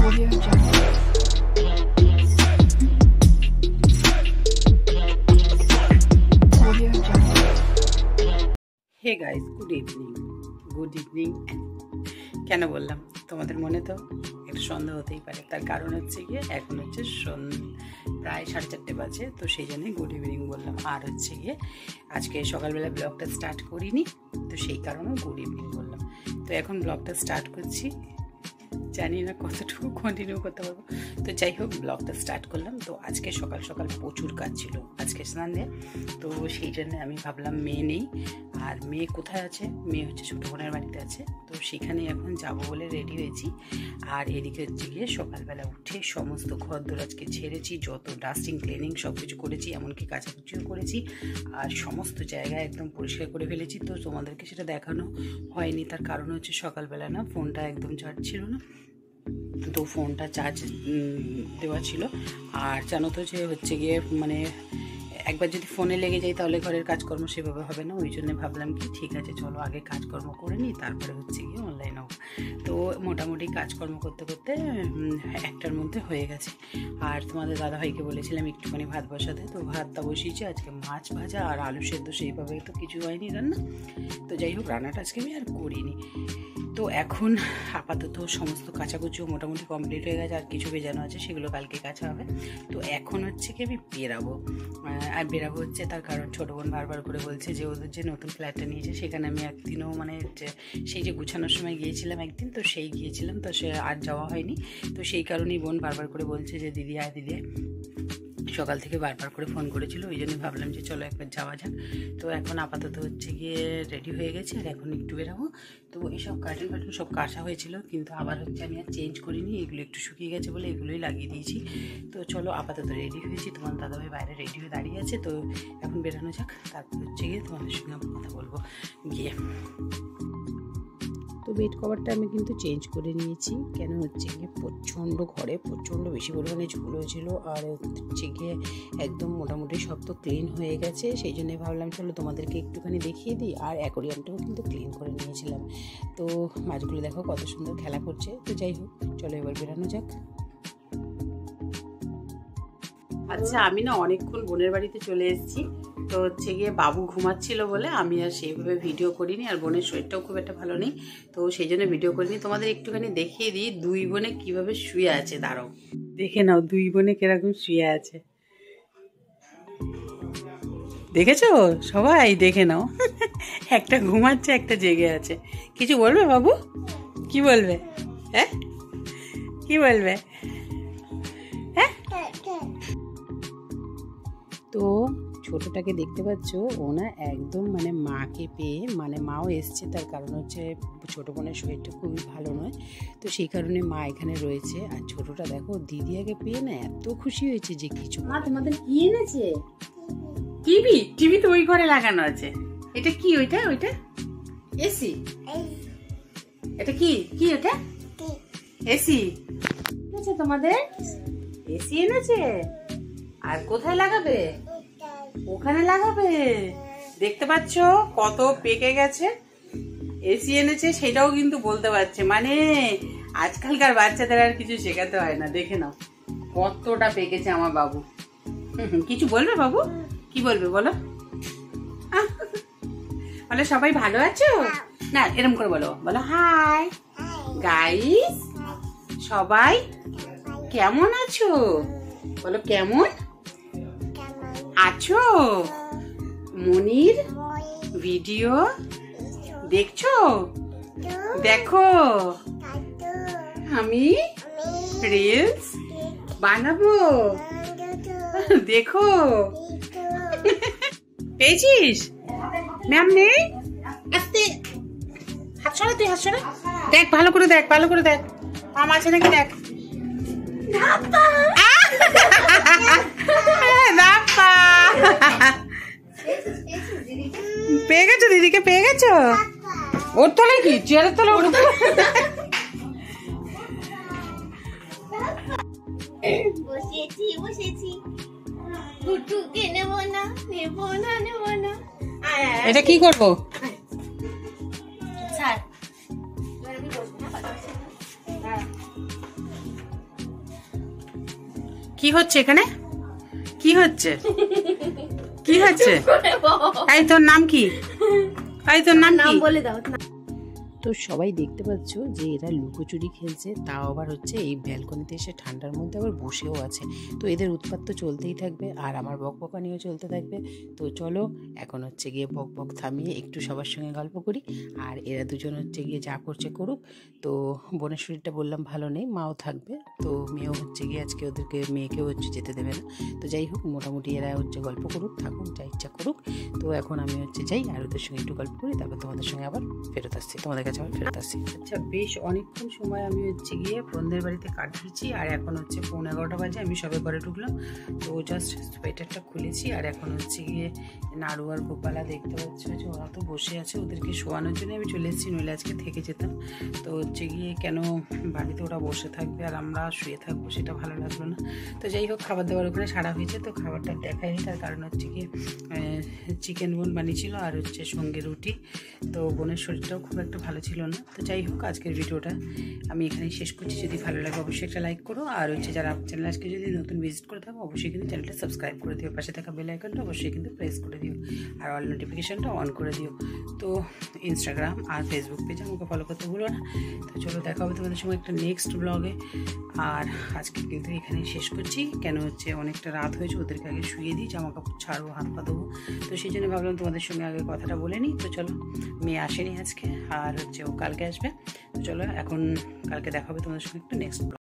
Hey guys, good evening. কেন বললাম তোমাদের মনে তো একটা সন্দেহ হতেই পারে, তার কারণ হচ্ছে গিয়ে এখন হচ্ছে প্রায় 4:30 বাজে, তো সেই জন্যই গুড ইভিনিং বললাম। আর হচ্ছে গিয়ে আজকে সকালবেলা ব্লগটা স্টার্ট করিনি, তো সেই কারণেও গুড ইভিনিং বললাম। তো এখন ব্লগটা স্টার্ট করছি, জানি না কতটুকু কন্টিনিউ করতে পারবো, তো যাই হোক ব্লগটা স্টার্ট করলাম। তো আজকে সকাল সকাল প্রচুর কাজ ছিল, আজকে সানডে, তো সেই জন্য আমি ভাবলাম মেয়ে নেই, আর মেয়ে কোথায় আছে, মেয়ে হচ্ছে ছোটো বোনের বাড়িতে আছে, তো সেখানে এখন যাবো বলে রেডি হয়েছি। আর এদিকে হচ্ছে গিয়ে সকালবেলা উঠে সমস্ত ঘরদোর আজকে ছেড়েছি, যত ডাস্টিং ক্লিনিং সব কিছু করেছি, এমনকি কাচাকুচিও করেছি, আর সমস্ত জায়গা একদম পরিষ্কার করে ফেলেছি। তো তোমাদেরকে সেটা দেখানো হয়নি, তার কারণ হচ্ছে সকালবেলা না ফোনটা একদম চার্জ ছিল না, তো ফোনটা চার্জ দেওয়া ছিল। আর জানো তো যে হচ্ছে গিয়ে মানে একবার যদি ফোনে লেগে যাই তাহলে ঘরের কাজকর্ম সেভাবে হবে না, ওই জন্য ভাবলাম কি ঠিক আছে চলো আগে কাজকর্ম করে নিই, তারপরে হচ্ছে গিয়ে অনলাইন হোক। তো মোটামুটি কাজকর্ম করতে করতে 1টার মধ্যে হয়ে গেছে। আর তোমাদের দাদাভাইকে বলেছিলাম একটুখানি ভাত বসাতে, তো ভাতটা বসিয়েছি। আজকে মাছ ভাজা আর আলু সেদ্ধ, সেইভাবে তো কিছু হয়নি রান্না, তো যাই হোক রান্নাটা আজকে আমি আর করিনি। তো এখন আপাতত সমস্ত কাচাকুচিও মোটামুটি কমপ্লিট হয়ে গেছে, আর কিছু ভেজানো আছে সেগুলো কালকে কাচা হবে। তো এখন হচ্ছে কি আমি বেরাবো, আর বেরাবো হচ্ছে তার কারণ ছোটো বোন বারবার করে বলছে যে ওদের যে নতুন ফ্ল্যাটটা নিয়েছে সেখানে আমি একদিনও মানে সেই যে গুছানোর সময় গিয়েছিলাম একদিন, তো সেই গিয়েছিলাম, তো সে আর যাওয়া হয়নি। তো সেই কারণেই বোন বারবার করে বলছে যে দিদি আয় দিদি আয়, সকাল থেকে বারবার করে ফোন করেছিল, ওই জন্য ভাবলাম যে চলো একবার যাওয়া যাক। তো এখন আপাতত হচ্ছে গিয়ে রেডি হয়ে গেছে, আর এখন একটু বেরাবো। তো এইসব কার্টুন ফার্টুন সব কাঁচা হয়েছিল, কিন্তু আবার হচ্ছে আমি আর চেঞ্জ করিনি, এগুলো একটু শুকিয়ে গেছে বলে এগুলোই লাগিয়ে দিয়েছি। তো চলো আপাতত রেডি হয়েছি, তোমার দাদাভাই বাইরে রেডি হয়ে দাঁড়িয়ে আছে, তো এখন বেরানো যাক, তারপর হচ্ছে গিয়ে তোমাদের সঙ্গে কথা বলবো গিয়ে। তো বেড কভারটা আমি কিন্তু চেঞ্জ করে নিয়েছি, কেন হচ্ছে গিয়ে প্রচণ্ড ঘরে প্রচণ্ড বেশি পরিমাণে ঝুল হয়েছিল, আর হচ্ছে গিয়ে একদম মোটামুটি সব তো ক্লিন হয়ে গেছে, সেই জন্য ভাবলাম চলো তোমাদেরকে একটুখানি দেখিয়ে দিই। আর অ্যাকোরিয়ামটাও কিন্তু ক্লিন করে নিয়েছিলাম, তো মাছগুলো দেখো কত সুন্দর খেলা করছে। তো যাই হোক চলো এবার বেরানো যাক। আচ্ছা আমি না অনেকক্ষণ বোনের বাড়িতে চলে এসেছি, তো হচ্ছে গিয়ে বাবু ঘুমাচ্ছিল বলে আমি আর সেইভাবে ভিডিও করিনি, আর বোনের শরীরটাও খুব একটা ভালো নেই, তো সেই জন্য ভিডিও করিনি। তোমাদের একটুখানি দেখিয়ে দিই দুই বোনে কিভাবে শুয়ে আছে, দাঁড়াও দেখে নাও দুই বোনে কিরকম শুয়ে আছে, দেখেছো সবাই দেখে নাও। একটা ঘুমাচ্ছে একটা জেগে আছে। কিছু বলবে বাবু, কি বলবে, হ্যাঁ কি বলবে, হ্যাঁ? তো ছোটটাকে দেখতে পাচ্ছ, ও না একদম মানে মাকে পেয়ে, মানে মাও এসছে, তার কারণ হচ্ছে ছোটো বোনের শরীরটা খুবই ভালো নয়, তো সেই কারণে মা এখানে রয়েছে। আর ছোটটা দেখো দিদি আগে পেয়ে না এত খুশি হয়েছে যে কিছু। মা তোমাদের কি এনেছে? টিভি তো ওই ঘরে লাগানো আছে। এটা কি? ওইটা এসি? এটা কি ওটা এসি এনেছে তোমাদের? এসি এনেছে, আর কোথায় লাগাবে? ওখানে লাগাবে। দেখতে পাচ্ছ কত পেকে গেছে। এসি এনেছে সেটাও কিন্তু বলতে পারছে, মানে আজকালকার বাচ্চাদের আর কিছু শেখাতে হয় না। দেখে নাও কতটা পেকেছে আমার বাবু। কিছু বলবে বাবু? কি বলবে বলো? বলো সবাই ভালো আছো না, এরকম করে বলো, বলো হাই গাইস, সবাই কেমন আছো? বলো কেমন আছো? মনির ভিডিও দেখছো? দেখো আমি রিলস বানাবো, দেখো। পেয়েছিস? ম্যাম নেই, আস্তে হাত সরা, তুই হাত সরা, দেখ ভালো করে দেখ, ভালো করে দেখ মামা আছে নাকি দেখ। পেয়ে গেছো দিদিকে, পেয়ে গেছো? ওর তলে কি চেয়ারের তলে? এটা কি করবো? কি হচ্ছে এখানে? কি হচ্ছে? কি হচ্ছে? তাই তোর নাম কি? তাই তোর নাম কি? বলে দাও। তো সবাই দেখতে পাচ্ছ যে এরা লুকোচুরি খেলছে, তাও আবার হচ্ছে এই ব্যালকনিতে এসে ঠান্ডার মধ্যে আবার বসেও আছে। তো এদের উৎপাত তো চলতেই থাকবে আর আমার বকবকানিও চলতে থাকবে। তো চলো এখন হচ্ছে গিয়ে বক থামিয়ে একটু সবার সঙ্গে গল্প করি। আর এরা দুজন হচ্ছে গিয়ে যা করছে করুক। তো বোনের শরীরটা বললাম ভালো নেই, মাও থাকবে। তো মেয়েও হচ্ছে গিয়ে আজকে ওদেরকে, মেয়েকেও হচ্ছে যেতে দেবে না। তো যাই হোক, মোটামুটি এরা হচ্ছে গল্প করুক, থাকুক, যা ইচ্ছা করুক। তো এখন আমি হচ্ছে যাই আর ওদের সঙ্গে একটু গল্প করি, তারপর তোমাদের সঙ্গে আবার ফেরত আসছি, তোমাদের কাছে আবার ফেরত আসছি। আচ্ছা, বেশ অনেকক্ষণ সময় আমি হচ্ছে গিয়ে বোনদের বাড়িতে কাটিয়েছি আর এখন হচ্ছে 11:15 বাজে, আমি সবে ঘরে ঢুকলাম। তো জাস্ট সোয়েটারটা খুলেছি আর এখন হচ্ছে গিয়ে নাড়ু আর গোপালা দেখতে পাচ্ছ যে ওরা তো বসে আছে, ওদেরকে শোয়ানোর জন্য আমি চলে এসেছি, নইলে আজকে থেকে যেতাম। তো হচ্ছে গিয়ে কেন বাড়িতে ওরা বসে থাকবে আর আমরা শুয়ে থাকবো, সেটা ভালো লাগলো না। তো যাই হোক, খাবার দাবার ওখানে সারা হয়েছে, তো খাবারটা দেখায়নি, তার কারণ হচ্ছে গিয়ে চিকেন বোন বানিয়েছিল আর হচ্ছে সঙ্গে রুটি। তো বোনের শরীরটাও খুব একটা ভালো ছিল না। তো যাই হোক, আজকের ভিডিওটা আমি এখানেই শেষ করছি। যদি ভালো লাগে অবশ্যই একটা লাইক করো, আর হচ্ছে যারা চ্যানেল আজকে যদি নতুন ভিজিট করে থাকো অবশ্যই কিন্তু চ্যানেলটা সাবস্ক্রাইব করে দিও, পাশে থাকা বেল আইকনটা অবশ্যই কিন্তু প্রেস করে দিও আর অল নোটিফিকেশনটা অন করে দিও। তো ইনস্টাগ্রাম আর ফেসবুক পেজে আমাকে ফলো করতে ভুলো না। তো চলো, দেখা হবে তোমাদের সঙ্গে একটা নেক্সট ব্লগে। আর আজকে কিন্তু এখানেই শেষ করছি, কেন হচ্ছে অনেকটা রাত হয়েছে, ওদেরকে আগে শুয়ে দিই, জামা কাপড় ছাড়বো, হাত পা দেবো। তো সেই জন্য ভাবলাম তোমাদের সঙ্গে আগে কথাটা বলে নিই। তো চলো, মেয়ে আসেনি আজকে আর হচ্ছে ও কালকে আসবে। তো চলো, এখন কালকে দেখা হবে তোমাদের সঙ্গে একটা নেক্সট ব্লগ।